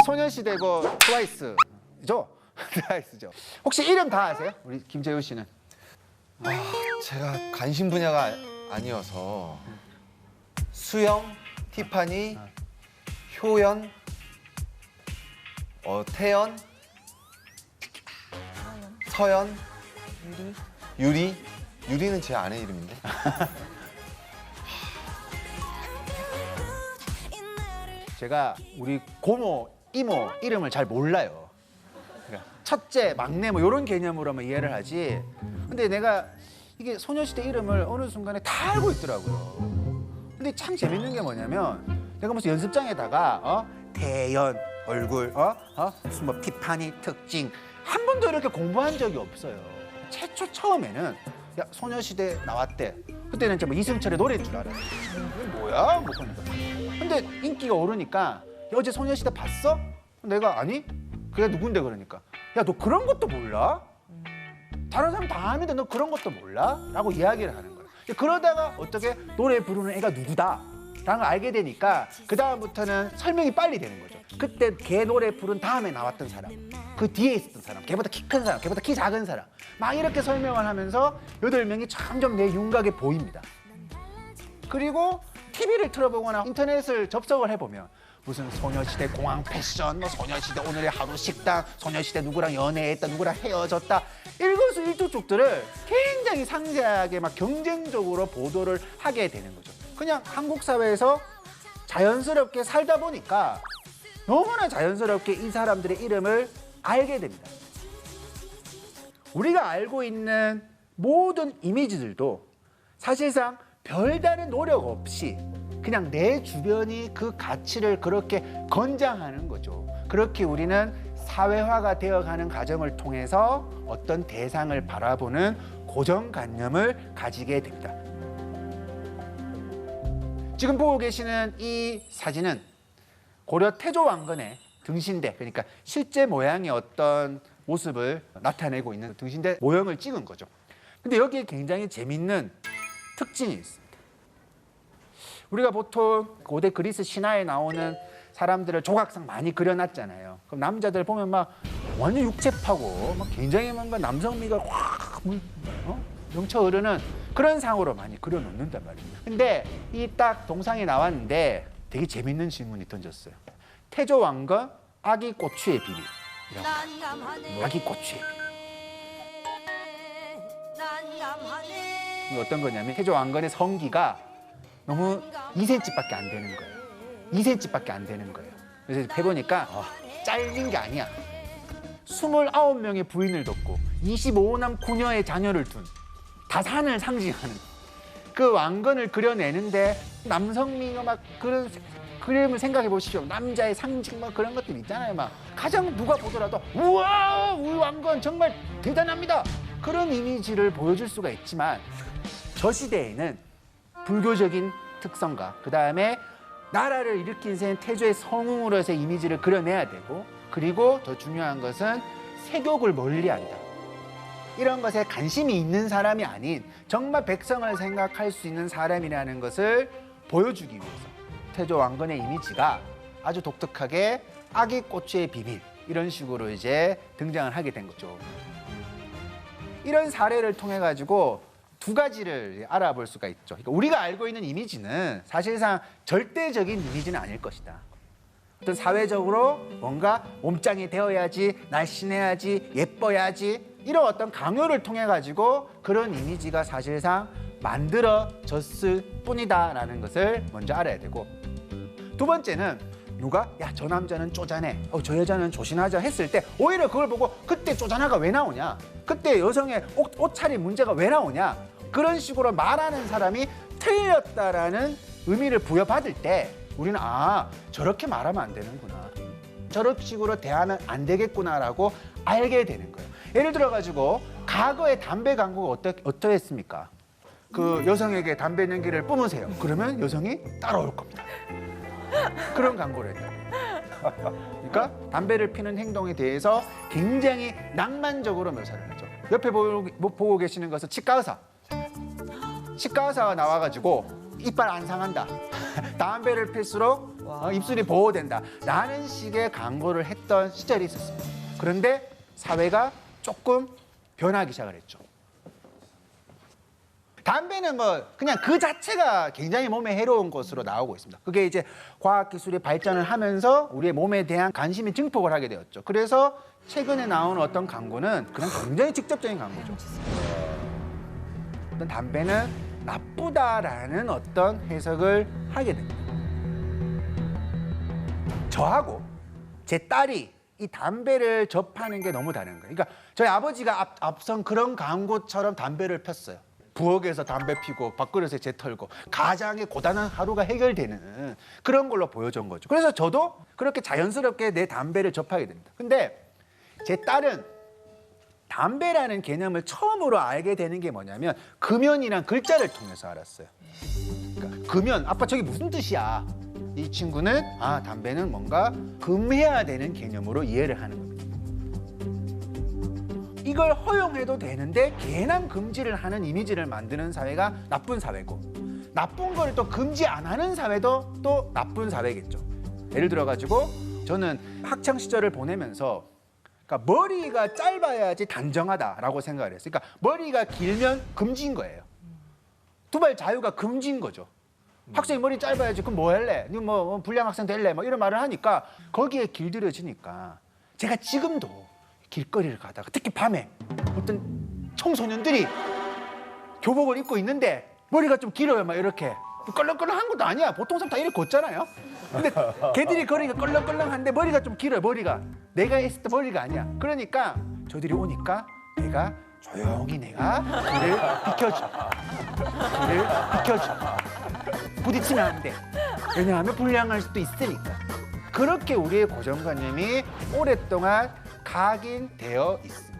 소녀시대고 트와이스죠? 트와이스죠. 혹시 이름 다 아세요? 우리 김재우 씨는? 제가 관심 분야가 아니어서 수영, 티파니, 효연, 태연, 서연, 유리는 제 아내 이름인데. 제가 우리 고모, 이모 이름을 잘 몰라요. 그러니까 첫째, 막내 뭐 이런 개념으로만 이해를 하지. 근데 내가 이게 소녀시대 이름을 어느 순간에 다 알고 있더라고요. 근데 참 재밌는 게 뭐냐면 내가 무슨 연습장에다가 태연 얼굴, 무슨 뭐 티파니 특징 한 번도 이렇게 공부한 적이 없어요. 최초 처음에는 야 소녀시대 나왔대. 그때는 이제 뭐 이승철의 노래인 줄 알아요. 이게 뭐야? 뭐 그러니까. 근데 인기가 오르니까 야, 어제 소녀시대 봤어? 내가 아니? 그게 누군데 그러니까 야 너 그런 것도 몰라? 다른 사람 다 아는데 너 그런 것도 몰라? 라고 이야기를 하는 거야. 그러다가 어떻게 노래 부르는 애가 누구다? 라는 걸 알게 되니까 그 다음부터는 설명이 빨리 되는 거죠. 그때 걔 노래 부른 다음에 나왔던 사람, 그 뒤에 있었던 사람, 걔보다 키 큰 사람, 걔보다 키 작은 사람 막 이렇게 설명을 하면서 8명이 점점 내 윤곽에 보입니다. 그리고 TV를 틀어보거나 인터넷을 접속을 해보면 무슨 소녀시대 공항 패션, 뭐 소녀시대 오늘의 하루 식당, 소녀시대 누구랑 연애했다, 누구랑 헤어졌다 일거수일투족들을 굉장히 상세하게 막 경쟁적으로 보도를 하게 되는 거죠. 그냥 한국 사회에서 자연스럽게 살다 보니까 너무나 자연스럽게 이 사람들의 이름을 알게 됩니다. 우리가 알고 있는 모든 이미지들도 사실상 별다른 노력 없이 그냥 내 주변이 그 가치를 그렇게 권장하는 거죠. 그렇게 우리는 사회화가 되어가는 과정을 통해서 어떤 대상을 바라보는 고정관념을 가지게 됩니다. 지금 보고 계시는 이 사진은 고려 태조 왕건의 등신대, 그러니까 실제 모양의 어떤 모습을 나타내고 있는 등신대 모형을 찍은 거죠. 근데 여기에 굉장히 재밌는 특징이 있습니다. 우리가 보통 고대 그리스 신화에 나오는 사람들을 조각상 많이 그려놨잖아요. 그럼 남자들 보면 막 완전 육체파고 막 굉장히 뭔가 남성미가 확 넘쳐 흐르는 그런 상으로 많이 그려놓는단 말입니다. 근데 이 딱 동상이 나왔는데 되게 재밌는 질문이 던졌어요. 태조 왕건 아기 고추의 비밀. 아기 고추의 비밀. 이게 어떤 거냐면 태조 왕건의 성기가 너무 2cm밖에 안 되는 거예요. 2cm밖에 안 되는 거예요. 그래서 해보니까 잘린 게 아니야. 29명의 부인을 뒀고 25남 9녀의 자녀를 둔 다산을 상징하는 그 왕건을 그려내는데 남성미가 막 그런 그림을 생각해 보십시오. 남자의 상징 뭐 그런 것들 있잖아요. 막 가장 누가 보더라도 우와 우리 왕건 정말 대단합니다. 그런 이미지를 보여줄 수가 있지만 저 시대에는 불교적인 특성과 그 다음에 나라를 일으킨 셈 태조의 성웅으로서의 이미지를 그려내야 되고 그리고 더 중요한 것은 세욕을 멀리한다. 이런 것에 관심이 있는 사람이 아닌 정말 백성을 생각할 수 있는 사람이라는 것을 보여주기 위해서 태조 왕건의 이미지가 아주 독특하게 아기 고추의 비밀 이런 식으로 이제 등장을 하게 된 거죠. 이런 사례를 통해 가지고 두 가지를 알아볼 수가 있죠. 그러니까 우리가 알고 있는 이미지는 사실상 절대적인 이미지는 아닐 것이다. 어떤 사회적으로 뭔가 몸짱이 되어야지, 날씬해야지, 예뻐야지 이런 어떤 강요를 통해 가지고 그런 이미지가 사실상 만들어졌을 뿐이다라는 것을 먼저 알아야 되고 두 번째는 누가 야 저 남자는 쪼잔해, 저 여자는 조신하자 했을 때 오히려 그걸 보고 그때 쪼잔하가 왜 나오냐, 그때 여성의 옷차림 문제가 왜 나오냐 그런 식으로 말하는 사람이 틀렸다라는 의미를 부여받을 때 우리는 저렇게 말하면 안 되는구나, 저런 식으로 대하면 안 되겠구나라고 알게 되는 거예요. 예를 들어 가지고 과거의 담배 광고가 어떠했습니까? 그 여성에게 담배 연기를 뿜으세요. 그러면 여성이 따라올 겁니다. 그런 광고를 했다고. 그러니까 담배를 피는 행동에 대해서 굉장히 낭만적으로 묘사를 하죠. 옆에 보고 계시는 것은 치과 의사가 나와가지고 이빨 안 상한다. 담배를 필수록 입술이 보호된다 라는 식의 광고를 했던 시절이 있었습니다. 그런데 사회가 조금 변하기 시작을 했죠. 담배는 뭐 그냥 그 자체가 굉장히 몸에 해로운 것으로 나오고 있습니다. 그게 이제 과학기술이 발전을 하면서 우리의 몸에 대한 관심이 증폭을 하게 되었죠. 그래서 최근에 나온 어떤 광고는 그냥 굉장히 직접적인 광고죠. 어떤 담배는 나쁘다라는 어떤 해석을 하게 됩니다. 저하고 제 딸이 이 담배를 접하는 게 너무 다른 거예요. 그러니까 저희 아버지가 앞선 그런 광고처럼 담배를 폈어요. 부엌에서 담배 피고 밥그릇에 재 털고 가장의 고단한 하루가 해결되는 그런 걸로 보여준 거죠. 그래서 저도 그렇게 자연스럽게 내 담배를 접하게 됩니다. 근데 제 딸은 담배라는 개념을 처음으로 알게 되는 게 뭐냐면 금연이란 글자를 통해서 알았어요. 그러니까 금연, 아빠 저게 무슨 뜻이야? 이 친구는 담배는 뭔가 금해야 되는 개념으로 이해를 하는 겁니다. 이걸 허용해도 되는데 괜한 금지를 하는 이미지를 만드는 사회가 나쁜 사회고, 나쁜 거를 또 금지 안 하는 사회도 또 나쁜 사회겠죠. 예를 들어 가지고 저는 학창 시절을 보내면서 그러니까 머리가 짧아야지 단정하다라고 생각을 했어요. 그러니까 머리가 길면 금지인 거예요. 두발 자유가 금지인 거죠. 학생이 머리 짧아야지 그럼 뭐 할래? 니 뭐 불량 학생 될래? 뭐 이런 말을 하니까 거기에 길들여지니까 제가 지금도 길거리를 가다가 특히 밤에 어떤 청소년들이 교복을 입고 있는데 머리가 좀 길어요. 막 이렇게 껄렁껄렁한 것도 아니야. 보통 사람 다 이렇게 걷잖아요. 근데 걔들이 거리가 껄렁껄렁한데 머리가 좀 길어요. 머리가 내가 했을 때 머리가 아니야. 그러니까 저들이 오니까 내가 조용히 내가 길을 비켜줘. 길을 비켜줘. 부딪히면 안 돼. 왜냐하면 불량할 수도 있으니까. 그렇게 우리의 고정관념이 오랫동안 각인되어 있습니다.